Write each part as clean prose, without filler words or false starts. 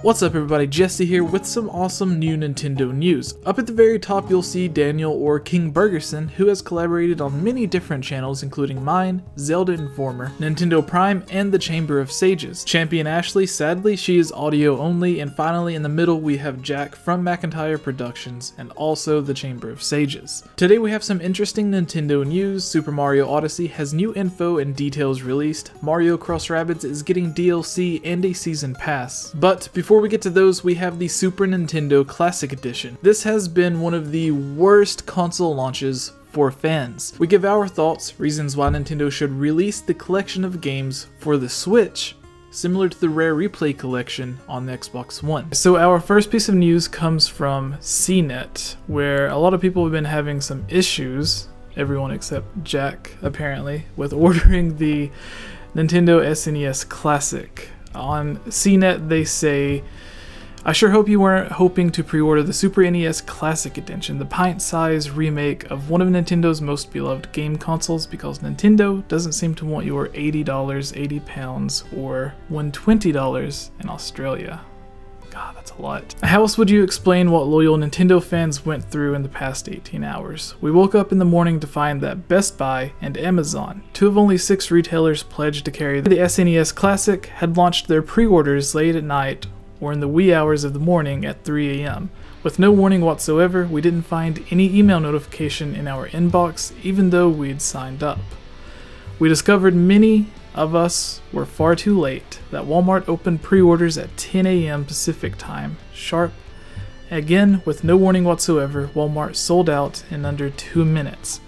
What's up everybody, Jesse here with some awesome new Nintendo news. Up at the very top you'll see Daniel or King Bergerson, who has collaborated on many different channels including mine, Zelda Informer, Nintendo Prime, and the Chamber of Sages. Champion Ashley, sadly she is audio only, and finally in the middle we have Jack from McIntyre Productions and also the Chamber of Sages. Today we have some interesting Nintendo news. Super Mario Odyssey has new info and details released, Mario Cross Rabbids is getting DLC and a season pass. But before we get to those, we have the Super Nintendo Classic Edition. This has been one of the worst console launches for fans. We give our thoughts, reasons why Nintendo should release the collection of games for the Switch, similar to the Rare Replay collection on the Xbox One. So our first piece of news comes from CNET, where a lot of people have been having some issues, everyone except Jack apparently, with ordering the Nintendo SNES Classic. On CNET they say, I sure hope you weren't hoping to pre-order the Super NES Classic Edition, the pint-sized remake of one of Nintendo's most beloved game consoles, because Nintendo doesn't seem to want your $80, £80, or $120 in Australia. God, that's a lot. How else would you explain what loyal Nintendo fans went through in the past 18 hours? We woke up in the morning to find that Best Buy and Amazon, two of only 6 retailers pledged to carry the SNES Classic, had launched their pre-orders late at night or in the wee hours of the morning at 3 AM. With no warning whatsoever, we didn't find any email notification in our inbox, even though we'd signed up. We discovered many of us were far too late, that Walmart opened pre-orders at 10 AM Pacific time, sharp. Again, with no warning whatsoever, Walmart sold out in under 2 minutes.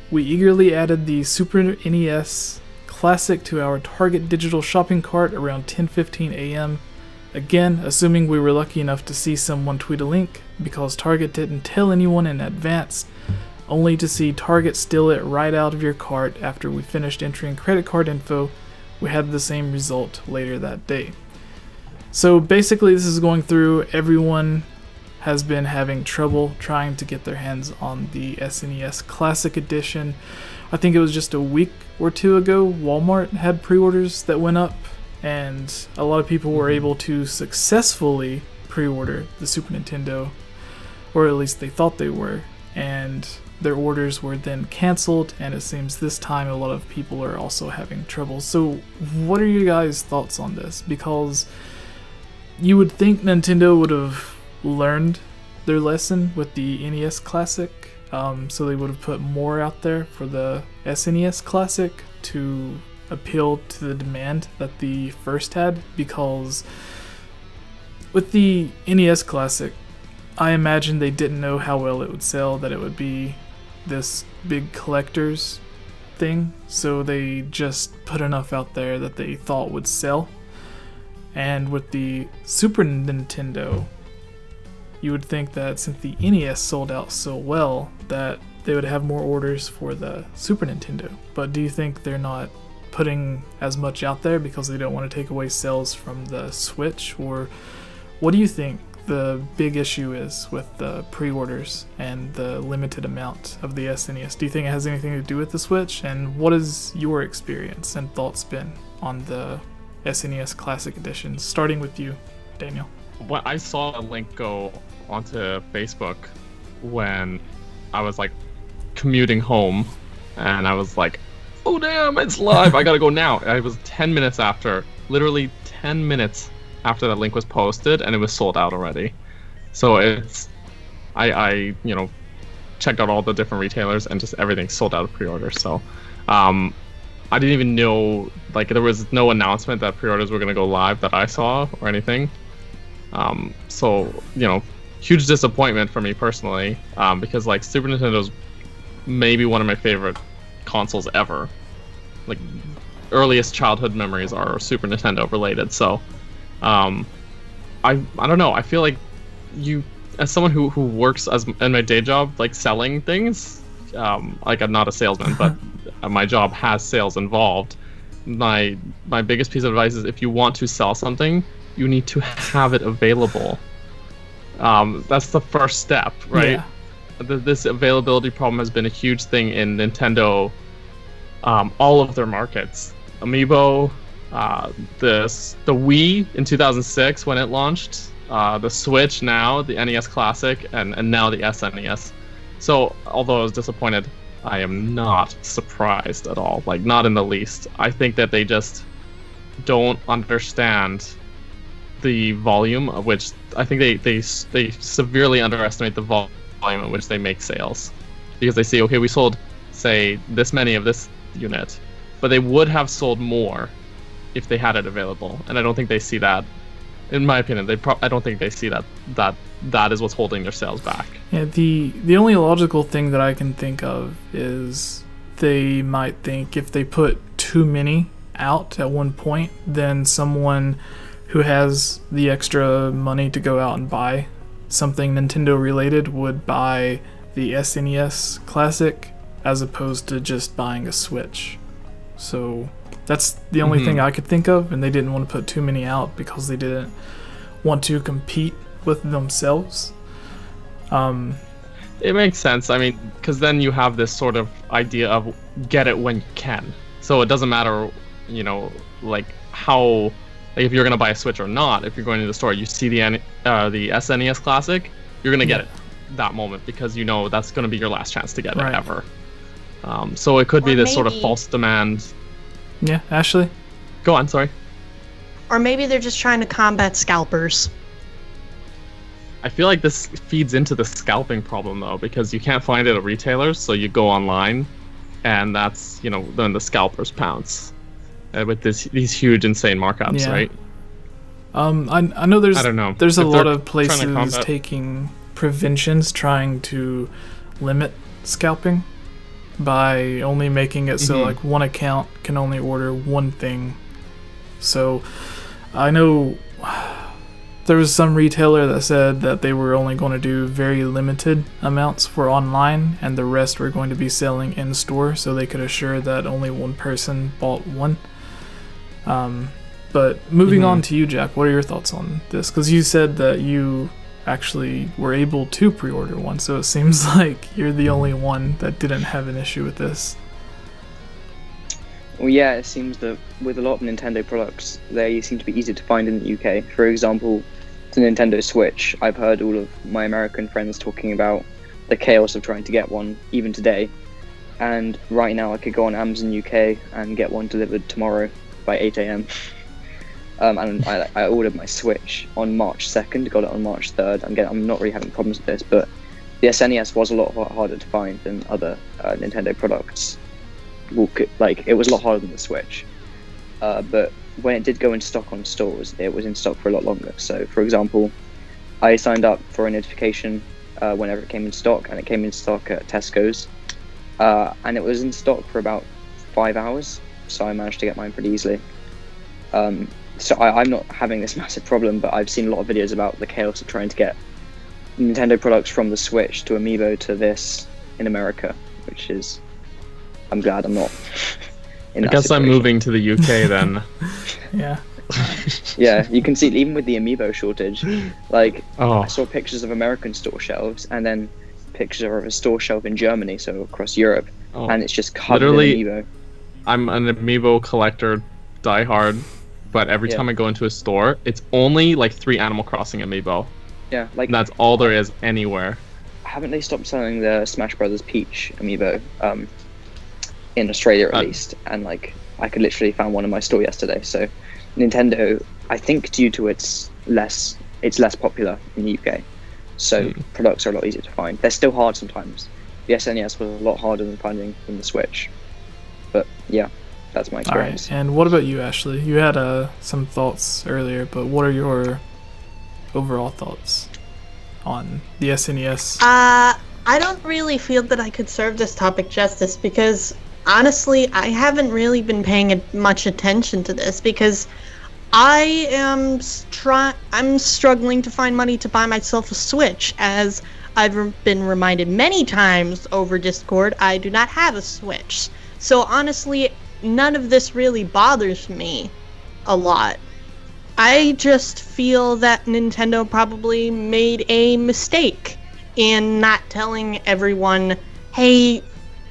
We eagerly added the Super NES Classic to our Target digital shopping cart around 10:15 AM. Again, assuming we were lucky enough to see someone tweet a link, because Target didn't tell anyone in advance, only to see Target steal it right out of your cart after we finished entering credit card info. We had the same result later that day. So basically this is going through, everyone has been having trouble trying to get their hands on the SNES Classic Edition. I think it was just a week or two ago Walmart had pre-orders that went up, and a lot of people were able to successfully pre-order the Super Nintendo, or at least they thought they were, and their orders were then cancelled, and it seems this time a lot of people are also having trouble. So what are your guys' thoughts on this? Because you would think Nintendo would have learned their lesson with the NES Classic, so they would have put more out there for the SNES Classic to appeal to the demand that the first had, because with the NES Classic, I imagine they didn't know how well it would sell, that it would be this big collector's thing, so they just put enough out there that they thought would sell. And with the Super Nintendo, you would think that since the NES sold out so well that they would have more orders for the Super Nintendo. But do you think they're not putting as much out there because they don't want to take away sales from the Switch? Or what do you think the big issue is with the pre-orders and the limited amount of the SNES? Do you think it has anything to do with the Switch? And what has your experience and thoughts been on the SNES Classic Edition, starting with you, Daniel? Well, I saw a link go onto Facebook when I was like commuting home, and I was like, oh damn, it's live, I gotta go now. It was 10 minutes after, literally 10 minutes after that link was posted, and it was sold out already. So it's, I you know, checked out all the different retailers, and just everything sold out of pre-order. So I didn't even know, like, there was no announcement that pre-orders were gonna go live that I saw or anything. So, you know, huge disappointment for me personally, because like Super Nintendo's maybe one of my favorite consoles ever. Like, earliest childhood memories are Super Nintendo related. So I don't know, I feel like you, as someone who works as in my day job, like selling things, like I'm not a salesman, but my job has sales involved. My biggest piece of advice is, if you want to sell something, you need to have it available. That's the first step, right? Yeah. This availability problem has been a huge thing in Nintendo, all of their markets. Amiibo, The Wii in 2006 when it launched, the Switch now, the NES Classic, and now the SNES. So although I was disappointed, I am not surprised at all. Like, not in the least. I think that they just don't understand the volume of which I think they severely underestimate the volume at which they make sales, because they see, okay, we sold, say, this many of this unit, but they would have sold more if they had it available, and I don't think they see that. In my opinion, I don't think they see that is what's holding their sales back. Yeah, the only logical thing that I can think of is they might think if they put too many out at one point, then someone who has the extra money to go out and buy something Nintendo related would buy the SNES Classic as opposed to just buying a Switch. So that's the only thing I could think of, and they didn't want to put too many out because they didn't want to compete with themselves. It makes sense. I mean, because then you have this sort of idea of get it when you can. So it doesn't matter, you know, like how, like if you're gonna buy a Switch or not. If you're going to the store, you see the SNES Classic, you're gonna get it that moment because you know that's gonna be your last chance to get it ever. So it could be this sort of false demand. Yeah, Ashley? Go on, sorry. Or maybe they're just trying to combat scalpers. I feel like this feeds into the scalping problem though, because you can't find it at retailers, so you go online, and that's, you know, then the scalpers pounce with these huge, insane markups, right? I know there's, I don't know. There's a lot of places taking preventions trying to limit scalping by only making it so like one account can only order one thing. So I know there was some retailer that said that they were only going to do very limited amounts for online, and the rest were going to be selling in store, so they could assure that only one person bought one. But moving on to you, Jack, what are your thoughts on this? Because you said that you actually were able to pre-order one, so it seems like you're the only one that didn't have an issue with this. Well, yeah, it seems that with a lot of Nintendo products, they seem to be easy to find in the UK. For example, the Nintendo Switch, I've heard all of my American friends talking about the chaos of trying to get one, even today. And right now I could go on Amazon UK and get one delivered tomorrow by 8 AM. And I ordered my Switch on March 2nd, got it on March 3rd. I'm not really having problems with this, but the SNES was a lot harder to find than other Nintendo products. Like, it was a lot harder than the Switch. But when it did go in stock on stores, it was in stock for a lot longer. So, for example, I signed up for a notification whenever it came in stock, and it came in stock at Tesco's. And it was in stock for about 5 hours, so I managed to get mine pretty easily. So I'm not having this massive problem, but I've seen a lot of videos about the chaos of trying to get Nintendo products from the Switch to Amiibo to this in America, which is, I'm glad I'm not in that situation. I'm moving to the UK then. Yeah. Yeah, you can see even with the Amiibo shortage, like I saw pictures of American store shelves and then pictures of a store shelf in Germany, so across Europe, and it's just covered in Amiibo. I'm an Amiibo collector, diehard, but every time I go into a store, it's only like 3 Animal Crossing Amiibo. Yeah, like and that's all there is anywhere. Haven't they stopped selling the Smash Brothers Peach Amiibo in Australia at least? And like I could literally find one in my store yesterday. So Nintendo, I think due to it's less popular in the UK, so products are a lot easier to find. They're still hard sometimes. The SNES was a lot harder than finding from the Switch, but yeah, that's my experience. All right. And what about you, Ashley? You had some thoughts earlier, but what are your overall thoughts on the SNES? I don't really feel that I could serve this topic justice because honestly, I haven't really been paying much attention to this because I'm struggling to find money to buy myself a Switch, as I've been reminded many times over Discord. I do not have a Switch, so honestly, none of this really bothers me a lot. I just feel that Nintendo probably made a mistake in not telling everyone, hey,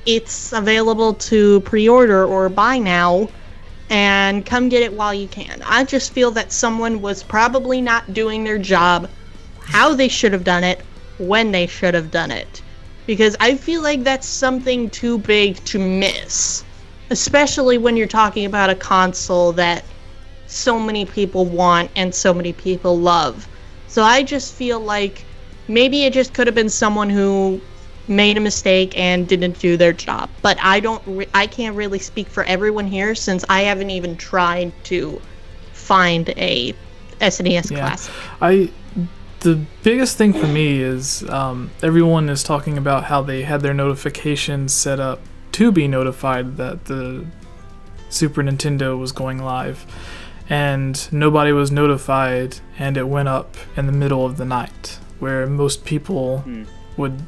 it's available to pre-order or buy now, and come get it while you can. I just feel that someone was probably not doing their job how they should have done it, when they should have done it. Because I feel like that's something too big to miss. Especially when you're talking about a console that so many people want and so many people love. So I just feel like maybe it just could have been someone who made a mistake and didn't do their job. But I can't really speak for everyone here, since I haven't even tried to find a SNES Classic. The biggest thing for me is everyone is talking about how they had their notifications set up to be notified that the Super Nintendo was going live, and nobody was notified, and it went up in the middle of the night, where most people would,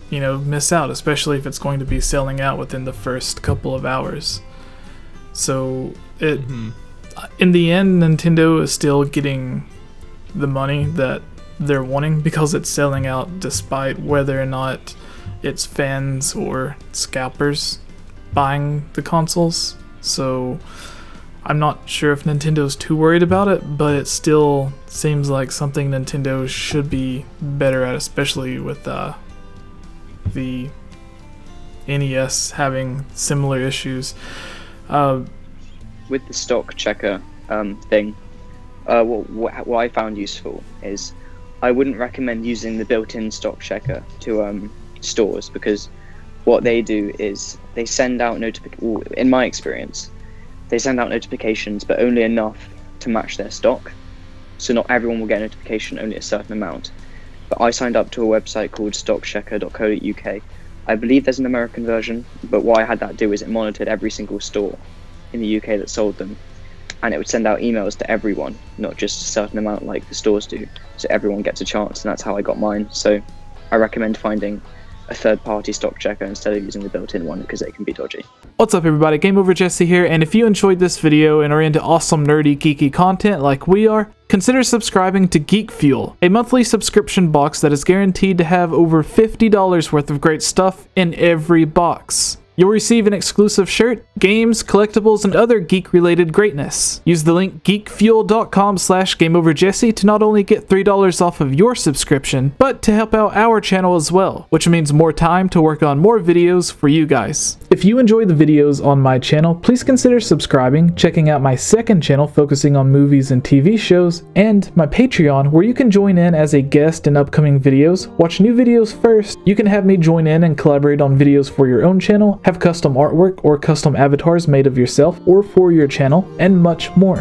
you know, miss out, especially if it's going to be selling out within the first couple of hours. So it, in the end, Nintendo is still getting the money that they're wanting because it's selling out, despite whether or not it's fans or scalpers buying the consoles. So I'm not sure if Nintendo's too worried about it, but it still seems like something Nintendo should be better at, especially with the NES having similar issues. With the stock checker thing, what I found useful is I wouldn't recommend using the built-in stock checker to stores, because what they do is they send out in my experience, they send out notifications, but only enough to match their stock. So not everyone will get a notification, only a certain amount. But I signed up to a website called stockchecker.co.uk. I believe there's an American version, but what I had that do is it monitored every single store in the UK that sold them, and it would send out emails to everyone, not just a certain amount like the stores do, so everyone gets a chance, and that's how I got mine. So I recommend finding a third-party stock checker instead of using the built-in one, because they can be dodgy. What's up everybody, Game Over Jesse here, and if you enjoyed this video and are into awesome nerdy geeky content like we are, consider subscribing to Geek Fuel, a monthly subscription box that is guaranteed to have over $50 worth of great stuff in every box. You'll receive an exclusive shirt, games, collectibles, and other geek-related greatness. Use the link geekfuel.com/GameOverJesse to not only get $3 off of your subscription, but to help out our channel as well, which means more time to work on more videos for you guys. If you enjoy the videos on my channel, please consider subscribing, checking out my second channel focusing on movies and TV shows, and my Patreon, where you can join in as a guest in upcoming videos, watch new videos first, you can have me join in and collaborate on videos for your own channel, have custom artwork or custom avatars made of yourself or for your channel, and much more.